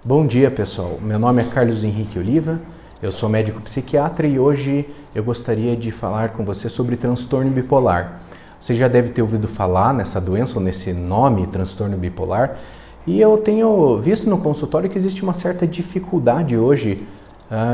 Bom dia, pessoal. Meu nome é Carlos Henrique Oliva, eu sou médico psiquiatra e hoje eu gostaria de falar com você sobre transtorno bipolar. Você já deve ter ouvido falar nessa doença ou nesse nome, transtorno bipolar, e eu tenho visto no consultório que existe uma certa dificuldade hoje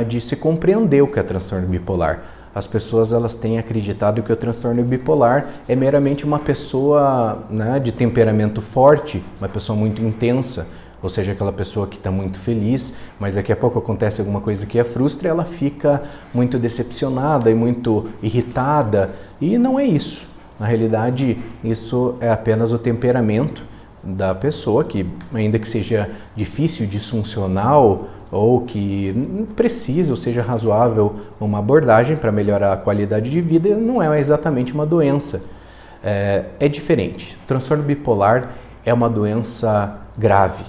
de se compreender o que é transtorno bipolar. As pessoas elas têm acreditado que o transtorno bipolar é meramente uma pessoa, de temperamento forte, uma pessoa muito intensa, ou seja, aquela pessoa que está muito feliz, mas daqui a pouco acontece alguma coisa que a frustra e ela fica muito decepcionada e muito irritada, e não é isso. Na realidade, isso é apenas o temperamento da pessoa, que ainda que seja difícil, disfuncional, ou que precise ou seja razoável uma abordagem para melhorar a qualidade de vida, não é exatamente uma doença. É diferente. O transtorno bipolar é uma doença grave.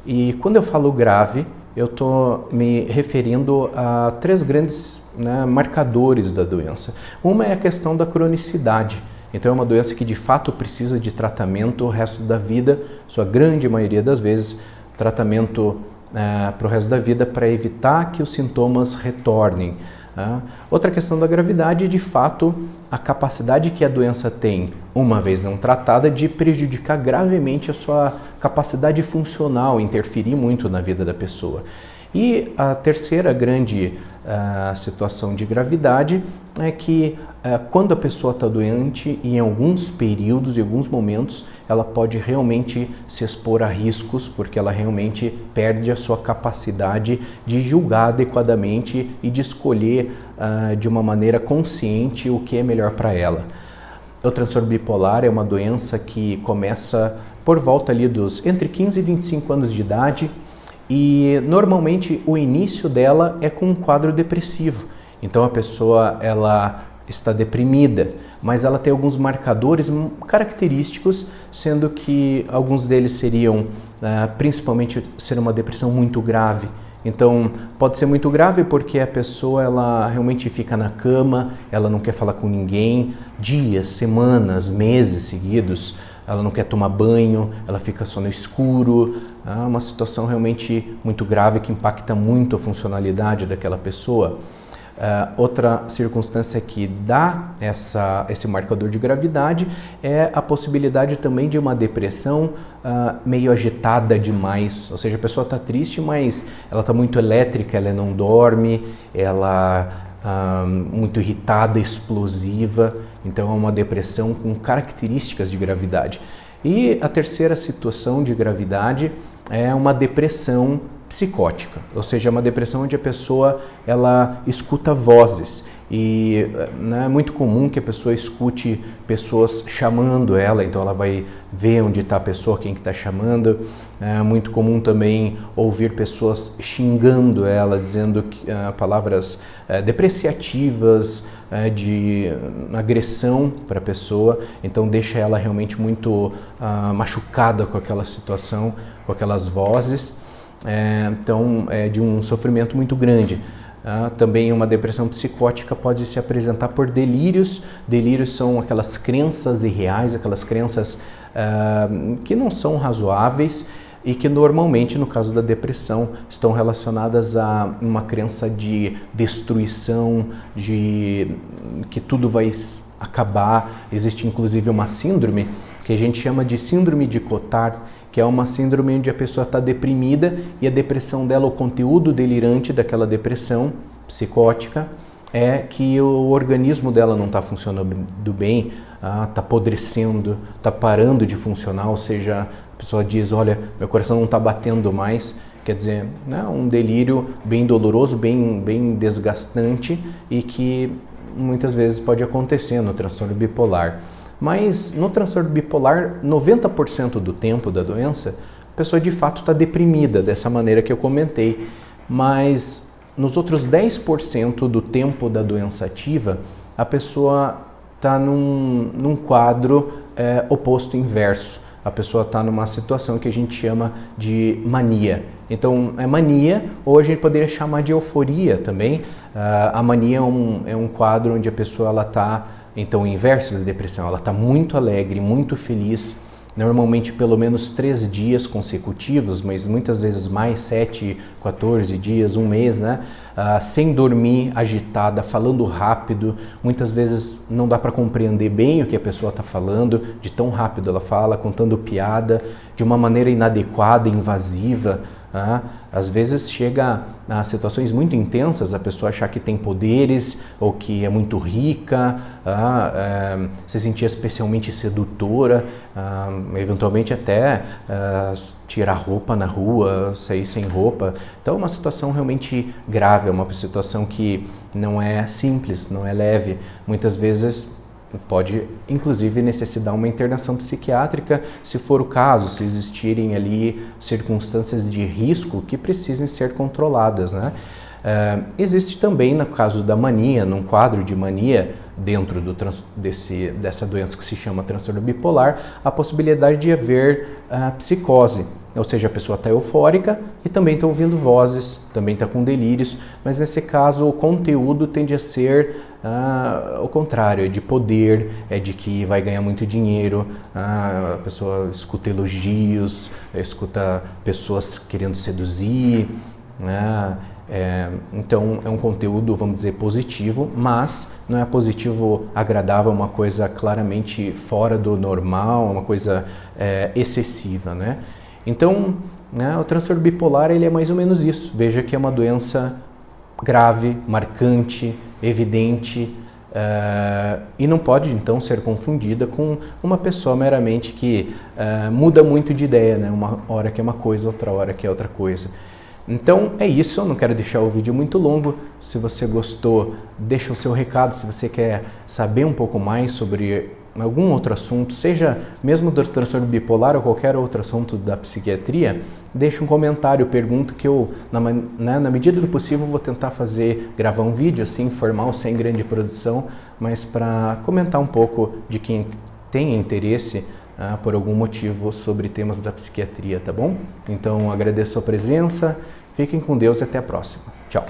E quando eu falo grave, eu estou me referindo a três grandes marcadores da doença. Uma é a questão da cronicidade. Então é uma doença que de fato precisa de tratamento o resto da vida, sua grande maioria das vezes, tratamento para o resto da vida para evitar que os sintomas retornem. Outra questão da gravidade é de fato a capacidade que a doença tem, uma vez não tratada, de prejudicar gravemente a sua capacidade funcional, interferir muito na vida da pessoa. E a terceira grande situação de gravidade é que quando a pessoa está doente, em alguns períodos, em alguns momentos, ela pode realmente se expor a riscos, porque ela realmente perde a sua capacidade de julgar adequadamente e de escolher de uma maneira consciente o que é melhor para ela. O transtorno bipolar é uma doença que começa por volta ali dos entre 15 e 25 anos de idade, e normalmente o início dela é com um quadro depressivo. Então a pessoa ela está deprimida, mas ela tem alguns marcadores característicos, sendo que alguns deles seriam principalmente ser uma depressão muito grave. Então pode ser muito grave porque a pessoa ela realmente fica na cama, ela não quer falar com ninguém, dias, semanas, meses seguidos. Ela não quer tomar banho, ela fica só no escuro, uma situação realmente muito grave que impacta muito a funcionalidade daquela pessoa. Outra circunstância que dá esse marcador de gravidade é a possibilidade também de uma depressão meio agitada demais, ou seja, a pessoa está triste, mas ela está muito elétrica, ela não dorme, ela muito irritada, explosiva, então é uma depressão com características de gravidade. E a terceira situação de gravidade é uma depressão psicótica, ou seja, uma depressão onde a pessoa ela escuta vozes e é muito comum que a pessoa escute pessoas chamando ela, então ela vai ver onde está a pessoa, quem que está chamando. É muito comum também ouvir pessoas xingando ela, dizendo palavras depreciativas, de agressão para a pessoa, então deixa ela realmente muito machucada com aquela situação, com aquelas vozes. Então é de um sofrimento muito grande. Também uma depressão psicótica pode se apresentar por delírios. Delírios são aquelas crenças irreais, aquelas crenças que não são razoáveis e que normalmente, no caso da depressão, estão relacionadas a uma crença de destruição, de que tudo vai acabar. Existe inclusive uma síndrome que a gente chama de síndrome de Cotard, que é uma síndrome onde a pessoa está deprimida e a depressão dela, o conteúdo delirante daquela depressão psicótica é que o organismo dela não está funcionando bem, está apodrecendo, está parando de funcionar, ou seja, a pessoa diz, olha, meu coração não está batendo mais, quer dizer, um delírio bem doloroso, bem desgastante e que muitas vezes pode acontecer no transtorno bipolar. Mas no transtorno bipolar, 90% do tempo da doença, a pessoa de fato está deprimida, dessa maneira que eu comentei. Mas nos outros 10% do tempo da doença ativa, a pessoa está num quadro oposto, inverso. A pessoa está numa situação que a gente chama de mania. Então, é mania, ou a gente poderia chamar de euforia também. A mania é um quadro onde a pessoa está, então, o inverso da depressão. Ela está muito alegre, muito feliz, normalmente pelo menos 3 dias consecutivos, mas muitas vezes mais, 7, 14 dias, um mês, né? Sem dormir, agitada, falando rápido, muitas vezes não dá para compreender bem o que a pessoa está falando, de tão rápido ela fala, contando piada, de uma maneira inadequada, invasiva. Às vezes chega a situações muito intensas, a pessoa achar que tem poderes ou que é muito rica, se sentir especialmente sedutora, eventualmente até tirar roupa na rua, sair sem roupa. Então é uma situação realmente grave, é uma situação que não é simples, não é leve. Muitas vezes pode, inclusive, necessitar uma internação psiquiátrica, se for o caso, se existirem ali circunstâncias de risco que precisem ser controladas, né? Existe também, no caso da mania, num quadro de mania, dentro dessa doença que se chama transtorno bipolar, a possibilidade de haver psicose. Ou seja, a pessoa está eufórica e também está ouvindo vozes, também está com delírios, mas nesse caso o conteúdo tende a ser o contrário, é de poder, é de que vai ganhar muito dinheiro, a pessoa escuta elogios, escuta pessoas querendo seduzir, então é um conteúdo, vamos dizer, positivo, mas não é positivo agradável, uma coisa claramente fora do normal, uma coisa excessiva, né? Então, o transtorno bipolar ele é mais ou menos isso. Veja que é uma doença grave, marcante, evidente, e não pode então ser confundida com uma pessoa meramente que muda muito de ideia, né? Uma hora que é uma coisa, outra hora que é outra coisa. Então é isso, eu não quero deixar o vídeo muito longo. Se você gostou, deixa o seu recado. Se você quer saber um pouco mais sobre algum outro assunto, seja mesmo do transtorno bipolar ou qualquer outro assunto da psiquiatria, deixa um comentário, pergunta que eu, na medida do possível, vou tentar gravar um vídeo assim, informal, sem grande produção, mas para comentar um pouco de quem tem interesse por algum motivo sobre temas da psiquiatria, tá bom? Então agradeço a presença, fiquem com Deus e até a próxima. Tchau!